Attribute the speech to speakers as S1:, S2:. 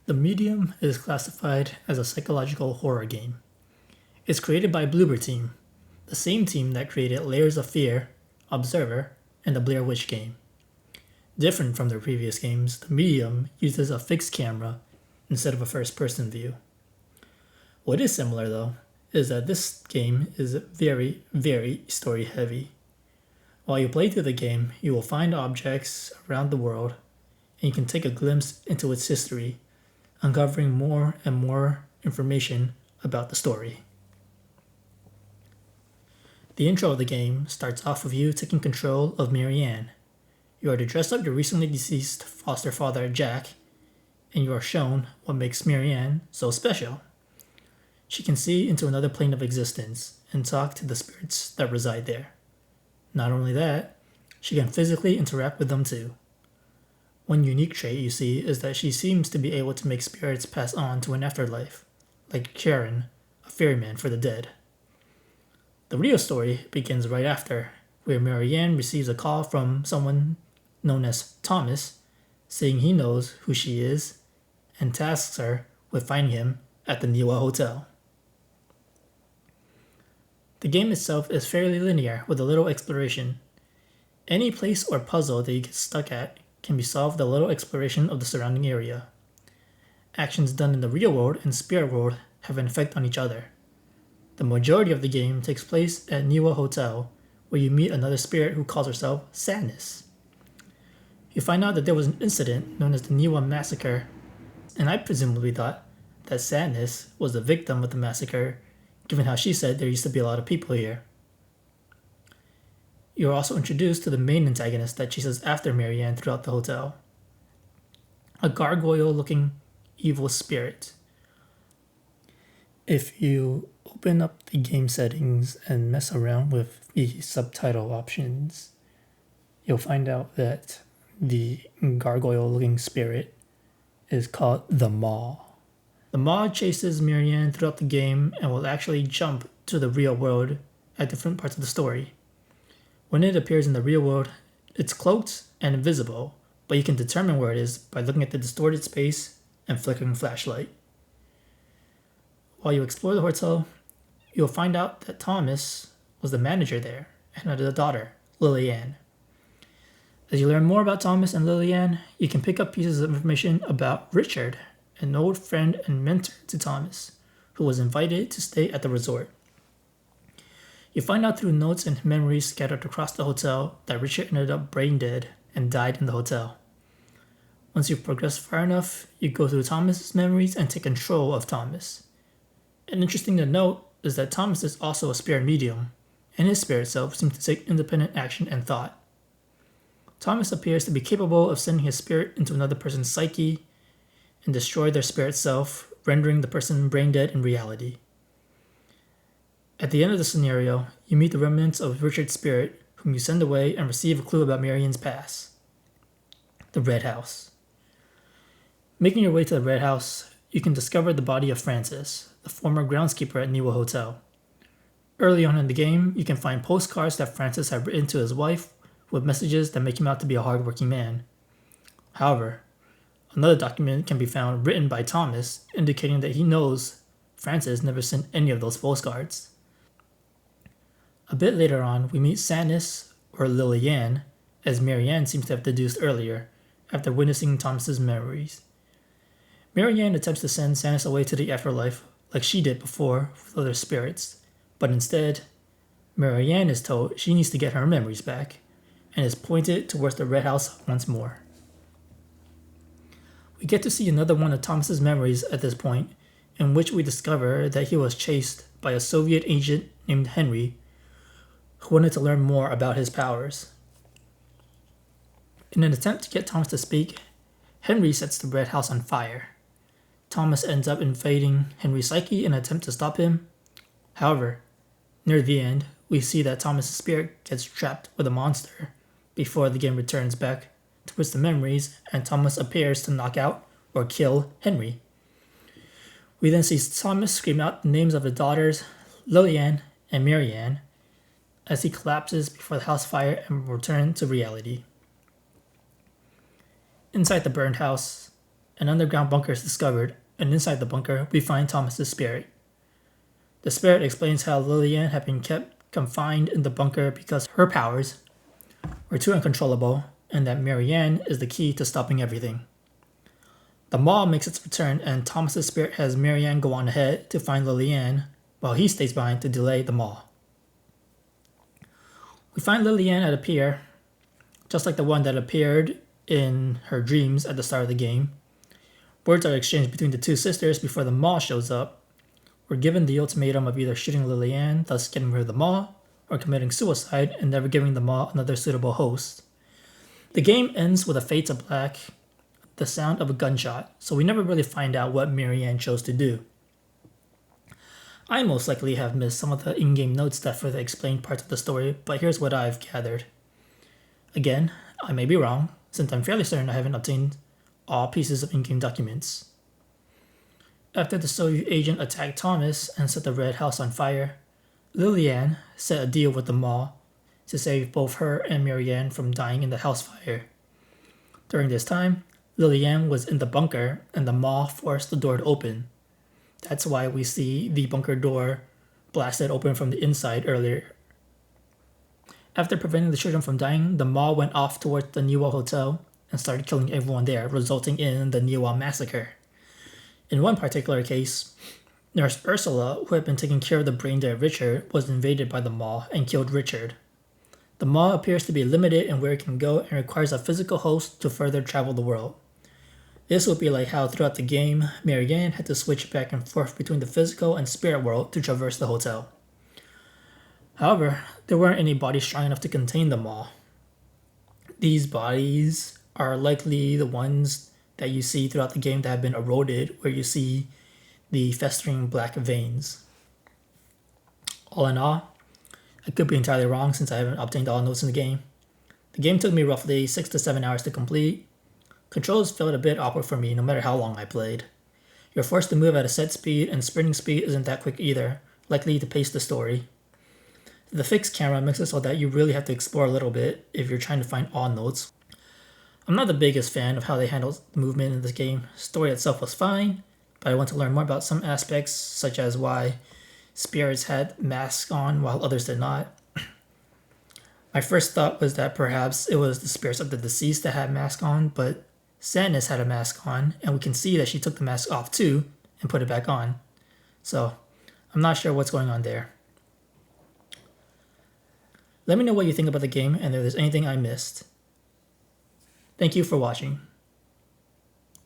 S1: The Medium is classified as a psychological horror game. It's created by Bloober Team, the same team that created Layers of Fear, Observer, and the Blair Witch game. Different from their previous games, The Medium uses a fixed camera instead of a first-person view. What is similar, though, is that this game is very, very story-heavy. While you play through the game, you will find objects around the world, and you can take a glimpse into its history, uncovering more and more information about the story. The intro of the game starts off with you taking control of Marianne. You are to dress up your recently deceased foster father, Jack, and you are shown what makes Marianne so special. She can see into another plane of existence and talk to the spirits that reside there. Not only that, she can physically interact with them too. One unique trait you see is that she seems to be able to make spirits pass on to an afterlife, like Karen, a ferryman for the dead. The real story begins right after, where Marianne receives a call from someone known as Thomas, saying he knows who she is, and tasks her with finding him at the Niwa Hotel. The game itself is fairly linear with a little exploration. Any place or puzzle that you get stuck at can be solved with a little exploration of the surrounding area. Actions done in the real world and spirit world have an effect on each other. The majority of the game takes place at Niwa Hotel, where you meet another spirit who calls herself Sadness. You find out that there was an incident known as the Niwa Massacre, and I presumably thought that Sadness was the victim of the massacre, given how she said there used to be a lot of people here. You are also introduced to the main antagonist that chases after Marianne throughout the hotel. A gargoyle-looking evil spirit. If you open up the game settings and mess around with the subtitle options, you'll find out that the gargoyle-looking spirit is called the Maw. The Maw chases Marianne throughout the game and will actually jump to the real world at different parts of the story. When it appears in the real world, it's cloaked and invisible, but you can determine where it is by looking at the distorted space and flickering flashlight. While you explore the hotel, you'll find out that Thomas was the manager there and had a daughter, Lillian. As you learn more about Thomas and Lillian, you can pick up pieces of information about Richard, an old friend and mentor to Thomas, who was invited to stay at the resort. You find out through notes and memories scattered across the hotel that Richard ended up brain dead and died in the hotel. Once you've progressed far enough, you go through Thomas's memories and take control of Thomas. And interesting to note is that Thomas is also a spirit medium, and his spirit self seems to take independent action and thought. Thomas appears to be capable of sending his spirit into another person's psyche and destroy their spirit self, rendering the person brain dead in reality. At the end of the scenario, you meet the remnants of Richard's spirit, whom you send away and receive a clue about Marianne's past. The Red House. Making your way to the Red House, you can discover the body of Francis, the former groundskeeper at Niwa Hotel. Early on in the game, you can find postcards that Francis had written to his wife with messages that make him out to be a hardworking man. However, another document can be found written by Thomas indicating that he knows Francis never sent any of those postcards. A bit later on, we meet Sadness, or Lillian, as Marianne seems to have deduced earlier, after witnessing Thomas's memories. Marianne attempts to send Sadness away to the afterlife like she did before with other spirits, but instead, Marianne is told she needs to get her memories back, and is pointed towards the Red House once more. We get to see another one of Thomas's memories at this point, in which we discover that he was chased by a Soviet agent named Henry, who wanted to learn more about his powers. In an attempt to get Thomas to speak, Henry sets the Red House on fire. Thomas ends up invading Henry's psyche in an attempt to stop him. However, near the end, we see that Thomas' spirit gets trapped with a monster before the game returns back towards the memories and Thomas appears to knock out or kill Henry. We then see Thomas scream out the names of his daughters, Lillian and Marianne, as he collapses before the house fire and returns to reality. Inside the burned house, an underground bunker is discovered, and inside the bunker, we find Thomas's spirit. The spirit explains how Lillian had been kept confined in the bunker because her powers were too uncontrollable, and that Marianne is the key to stopping everything. The Maw makes its return, and Thomas's spirit has Marianne go on ahead to find Lillian, while he stays behind to delay the Maw. We find Lillian at a pier, just like the one that appeared in her dreams at the start of the game. Words are exchanged between the two sisters before the Maw shows up. We're given the ultimatum of either shooting Lillian, thus getting rid of the Maw, or committing suicide and never giving the Maw another suitable host. The game ends with a fade to black, the sound of a gunshot, so we never really find out what Marianne chose to do. I most likely have missed some of the in-game notes that further explain parts of the story, but here's what I've gathered. Again, I may be wrong, since I'm fairly certain I haven't obtained all pieces of in-game documents. After the Soviet agent attacked Thomas and set the Red House on fire, Lillian set a deal with the Maw to save both her and Marianne from dying in the house fire. During this time, Lillian was in the bunker and the Maw forced the door to open. That's why we see the bunker door blasted open from the inside earlier. After preventing the children from dying, the Maw went off towards the Niwa Hotel and started killing everyone there, resulting in the Niwa massacre. In one particular case, Nurse Ursula, who had been taking care of the brain-dead Richard, was invaded by the Maw and killed Richard. The Maw appears to be limited in where it can go and requires a physical host to further travel the world. This would be like how throughout the game, Marianne had to switch back and forth between the physical and spirit world to traverse the hotel. However, there weren't any bodies strong enough to contain the Maw. These bodies are likely the ones that you see throughout the game that have been eroded, where you see the festering black veins. All in all, I could be entirely wrong since I haven't obtained all notes in the game. The game took me roughly 6 to 7 hours to complete. Controls felt a bit awkward for me no matter how long I played. You're forced to move at a set speed, and sprinting speed isn't that quick either, likely to pace the story. The fixed camera makes it so that you really have to explore a little bit if you're trying to find all notes. I'm not the biggest fan of how they handled movement in this game. Story itself was fine, but I want to learn more about some aspects, such as why spirits had masks on while others did not. My first thought was that perhaps it was the spirits of the deceased that had masks on, but Sadness had a mask on, and we can see that she took the mask off too and put it back on. So, I'm not sure what's going on there. Let me know what you think about the game and if there's anything I missed. Thank you for watching.